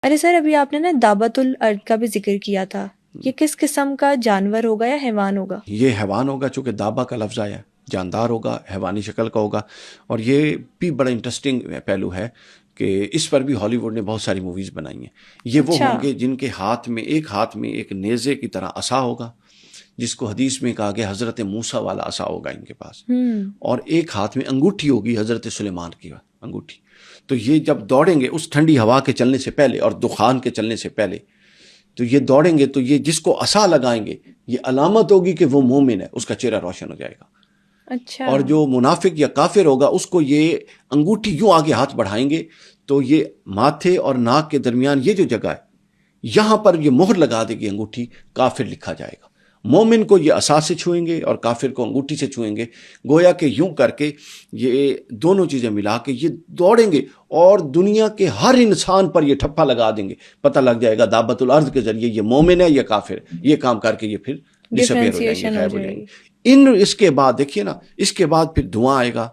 ارے سر ابھی آپ نے نا دابت الارض کا بھی ذکر کیا تھا، یہ کس قسم کا جانور ہوگا یا حیوان ہوگا؟ یہ حیوان ہوگا، چونکہ دابا کا لفظ آیا، جاندار ہوگا، حیوانی شکل کا ہوگا. اور یہ بھی بڑا انٹرسٹنگ پہلو ہے کہ اس پر بھی ہالی ووڈ نے بہت ساری موویز بنائی ہیں. یہ وہ اچھا. ہوں گے جن کے ہاتھ میں ایک نیزے کی طرح عصا ہوگا، جس کو حدیث میں کہا گیا حضرت موسیٰ والا عصا ہوگا ان کے پاس، اور ایک ہاتھ میں انگوٹھی ہوگی حضرت سلیمان کی انگوٹھی. تو یہ جب دوڑیں گے اس ٹھنڈی ہوا کے چلنے سے پہلے اور دخان کے چلنے سے پہلے، تو یہ دوڑیں گے تو یہ جس کو عصا لگائیں گے یہ علامت ہوگی کہ وہ مومن ہے، اس کا چہرہ روشن ہو جائے گا. اچھا. اور جو منافق یا کافر ہوگا اس کو یہ انگوٹھی یوں آگے ہاتھ بڑھائیں گے تو یہ ماتھے اور ناک کے درمیان یہ جو جگہ ہے یہاں پر یہ مہر لگا دے گی انگوٹھی، کافر لکھا جائے گا. مومن کو یہ عصا سے چھوئیں گے اور کافر کو انگوٹھی سے چھوئیں گے. گویا کہ یوں کر کے یہ دونوں چیزیں ملا کے یہ دوڑیں گے اور دنیا کے ہر انسان پر یہ ٹھپا لگا دیں گے. پتہ لگ جائے گا دابت الارض کے ذریعے یہ مومن ہے یا کافر. یہ کام کر کے یہ پھر ڈسپیئر ہو جائیں گے، غائب ہو جائیں گے. اس کے بعد دیکھیے نا، اس کے بعد پھر دھواں آئے گا.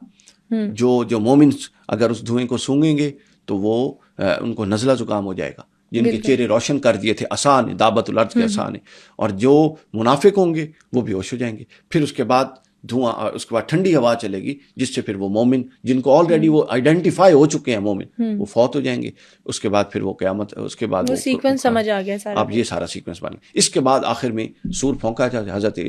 جو مومن اگر اس دھوئیں کو سونگیں گے تو وہ ان کو نزلہ زکام ہو جائے گا، جن کے چہرے روشن کر دیے تھے عصا نے، دابت الارض کے عصا نے. اور جو منافق ہوں گے وہ بے ہوش ہو جائیں گے. پھر اس کے بعد دھواں، اس کے بعد ٹھنڈی ہوا چلے گی جس سے پھر وہ مومن جن کو آلریڈی وہ آئیڈینٹیفائی ہو چکے ہیں مومن، وہ فوت ہو جائیں گے. اس کے بعد پھر وہ قیامت، اس کے بعد وہ سیکوینس سمجھ آ گیا سارا. اب یہ سارا سیکوینس بن گیا. اس کے بعد آخر میں سور پھونکا جائے، حضرت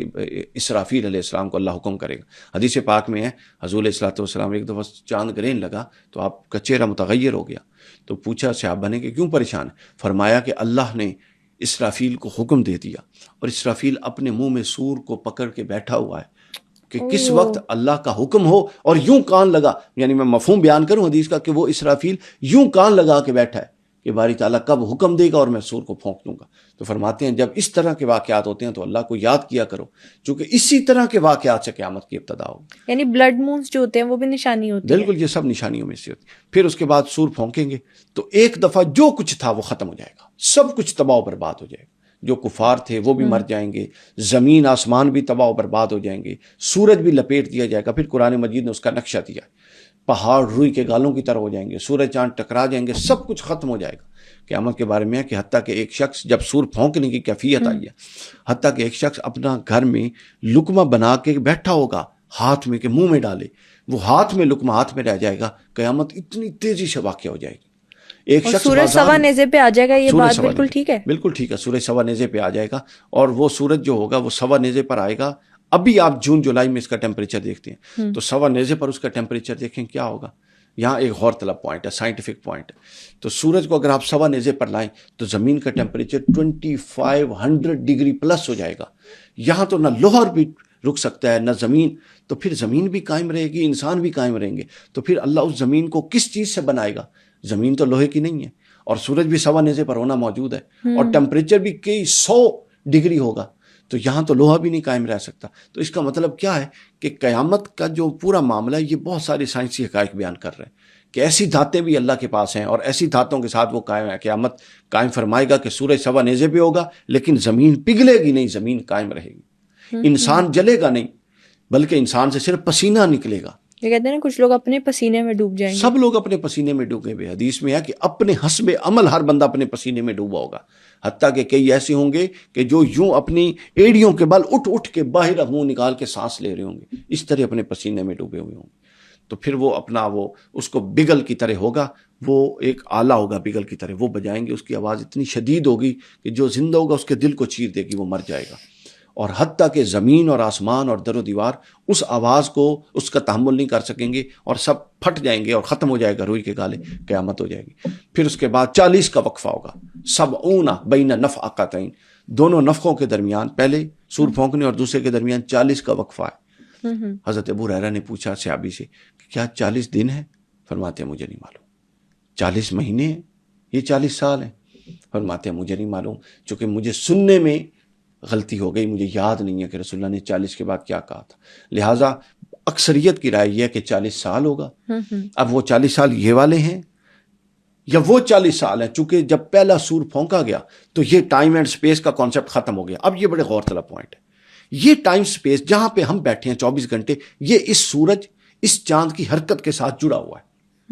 اسرافیل علیہ السلام کو اللہ حکم کرے گا. حدیث پاک میں ہے حضور علیہ الصلوۃ والسلام ایک دفعہ چاند گرہن لگا تو آپ کا چہرہ متغیر ہو گیا. تو پوچھا صحابہ نے کہ کیوں پریشان ہے؟ فرمایا کہ اللہ نے اسرافیل کو حکم دے دیا اور اسرافیل اپنے منہ میں سور کو پکڑ کے بیٹھا ہوا ہے کہ کس وقت اللہ کا حکم ہو. اور یوں کان لگا، یعنی میں مفہوم بیان کروں حدیث کا، کہ وہ اسرافیل یوں کان لگا کے بیٹھا ہے کہ باری تعالیٰ کب حکم دے گا اور میں سور کو پھونک دوں گا. تو فرماتے ہیں جب اس طرح کے واقعات ہوتے ہیں تو اللہ کو یاد کیا کرو، چونکہ اسی طرح کے واقعات سے قیامت کی ابتدا ہوگی. یعنی بلڈ مونز جو ہوتے ہیں وہ بھی نشانی ہوتی ہے. بالکل، یہ سب نشانیوں میں سے ہوتی ہے. پھر اس کے بعد سور پھونکیں گے تو ایک دفعہ جو کچھ تھا وہ ختم ہو جائے گا، سب کچھ تباہ و برباد ہو جائے گا. جو کفار تھے وہ بھی مر جائیں گے، زمین آسمان بھی تباہ و برباد ہو جائیں گے، سورج بھی لپیٹ دیا جائے گا. پھر قرآن مجید نے اس کا نقشہ دیا، پہاڑ روئی کے گالوں کی طرح ہو جائیں گے، سورج چاند ٹکرا جائیں گے، سب کچھ ختم ہو جائے گا. قیامت کے بارے میں ہے کہ حتیٰ کہ ایک شخص، جب سور پھونکنے کی کیفیت آئی ہے، حتیٰ کہ ایک شخص اپنا گھر میں لقمہ بنا کے بیٹھا ہوگا ہاتھ میں کہ منہ میں ڈالے، وہ ہاتھ میں لقمہ ہاتھ میں رہ جائے گا. قیامت اتنی تیزی سے واقع ہو جائے گی. ایک شخص سورج سوا نیزے پہ آ جائے گا. یہ بات بالکل ٹھیک ہے، بالکل ٹھیک ہے. سورج سوا نیزے پہ آ جائے گا اور وہ سورج جو ہوگا وہ سوا نیزے پر آئے گا. ابھی آپ جون جولائی میں اس کا ٹیمپریچر دیکھتے ہیں تو سوا نیزے پر اس کا ٹیمپریچر دیکھیں کیا ہوگا. یہاں ایک غور طلب پوائنٹ ہے، سائنٹیفک پوائنٹ ہے. تو سورج کو اگر آپ سوا نیزے پر لائیں تو زمین کا ٹیمپریچر 2500 ڈگری پلس ہو جائے گا. یہاں تو نہ لوہر بھی رک سکتا ہے نہ زمین. تو پھر زمین بھی قائم رہے گی، انسان بھی قائم رہیں گے. تو پھر اللہ اس زمین کو کس چیز سے بنائے گا؟ زمین تو لوہے کی نہیں ہے اور سورج بھی سوا نیزے پر ہونا موجود ہے اور ٹیمپریچر بھی کئی 100 ڈگری ہوگا. تو یہاں تو لوہا بھی نہیں قائم رہ سکتا. تو اس کا مطلب کیا ہے کہ قیامت کا جو پورا معاملہ ہے یہ بہت سارے سائنسی حقائق بیان کر رہے ہیں کہ ایسی دھاتیں بھی اللہ کے پاس ہیں اور ایسی دھاتوں کے ساتھ وہ قیامت قائم فرمائے گا کہ سورج سوا نیزے پہ ہوگا لیکن زمین پگھلے گی نہیں، زمین قائم رہے گی. انسان جلے گا نہیں بلکہ انسان سے صرف پسینہ نکلے گا. یہ کہتے ہیں نا کچھ لوگ اپنے پسینے میں ڈوب جائیں گے. سب لوگ اپنے پسینے میں ڈوبے ہوئے. حدیث میں ہے کہ اپنے حسب عمل ہر بندہ اپنے پسینے میں ڈوبا ہوگا. حتیٰ کہ کئی ایسے ہوں گے کہ جو یوں اپنی ایڑیوں کے بل اٹھ کے باہر منہ نکال کے سانس لے رہے ہوں گے، اس طرح اپنے پسینے میں ڈوبے ہوئے ہوں گے. تو پھر وہ اپنا وہ اس کو بگل کی طرح ہوگا، وہ ایک آلہ ہوگا بگل کی طرح، وہ بجائیں گے، اس کی آواز اتنی شدید ہوگی کہ جو زندہ ہوگا اس کے دل کو چیر دے گی، وہ مر جائے گا. اور حتیٰ کہ زمین اور آسمان اور در و دیوار اس آواز کو، اس کا تحمل نہیں کر سکیں گے اور سب پھٹ جائیں گے اور ختم ہو جائے گا روئی کے گالے. قیامت ہو جائے گی. پھر اس کے بعد 40 کا وقفہ ہوگا، 70 بین نفقتین، دونوں نفخوں کے درمیان، پہلے سور پھونکنے اور دوسرے کے درمیان 40 کا وقفہ ہے. حضرت ابو ہریرہ نے پوچھا صحابی سے کہ کیا 40 دن ہیں؟ فرماتے ہیں مجھے نہیں معلوم. 40 مہینے ہیں؟ یہ 40 سال ہیں؟ فرماتے ہیں مجھے نہیں معلوم، چونکہ مجھے سننے میں غلطی ہو گئی، مجھے یاد نہیں ہے کہ رسول اللہ نے 40 کے بعد کیا کہا تھا. لہٰذا اکثریت کی رائے یہ ہے کہ 40 سال ہوگا. اب وہ 40 سال یہ والے ہیں یا وہ 40 سال ہیں؟ چونکہ جب پہلا سور پھونکا گیا تو یہ ٹائم اینڈ سپیس کا کانسیپٹ ختم ہو گیا. اب یہ بڑے غور طلب پوائنٹ ہے. یہ ٹائم سپیس جہاں پہ ہم بیٹھے ہیں 24 گھنٹے، یہ اس سورج، اس چاند کی حرکت کے ساتھ جڑا ہوا ہے.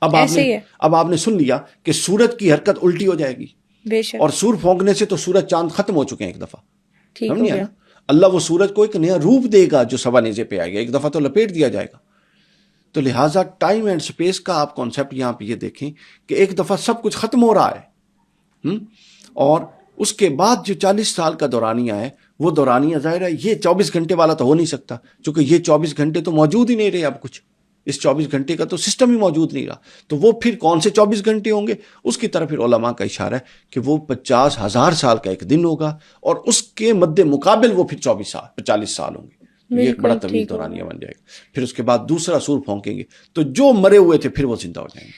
اب ایسے ہی ہے، آپ نے سن لیا کہ سورج کی حرکت الٹی ہو جائے گی، بے شک، اور سور پھونکنے سے تو سورج چاند ختم ہو چکے ہیں ایک دفعہ، ٹھیک ہو سمجھے گیا، نا؟ اللہ وہ سورج کو ایک نیا روپ دے گا جو سوا نیزے پہ آئے گا، ایک دفعہ تو لپیٹ دیا جائے گا. تو لہٰذا ٹائم اینڈ سپیس کا آپ کانسیپٹ یہاں پہ یہ دیکھیں کہ ایک دفعہ سب کچھ ختم ہو رہا ہے، اور اس کے بعد جو 40 سال کا دورانیہ ہے وہ دورانیہ ظاہر ہے یہ 24 گھنٹے والا تو ہو نہیں سکتا، چونکہ یہ 24 گھنٹے تو موجود ہی نہیں رہے، اب کچھ اس 24 گھنٹے کا تو سسٹم ہی موجود نہیں رہا. تو وہ پھر کون سے 24 گھنٹے ہوں گے؟ اس کی طرف پھر علماء کا اشارہ ہے کہ وہ 50,000 سال کا ایک دن ہوگا، اور اس کے مد مقابل وہ پھر 40 سال ہوں گے. یہ ایک بڑا طویل دورانیہ بن جائے گا. پھر اس کے بعد دوسرا سور پھونکیں گے تو جو مرے ہوئے تھے پھر وہ زندہ ہو جائیں گے.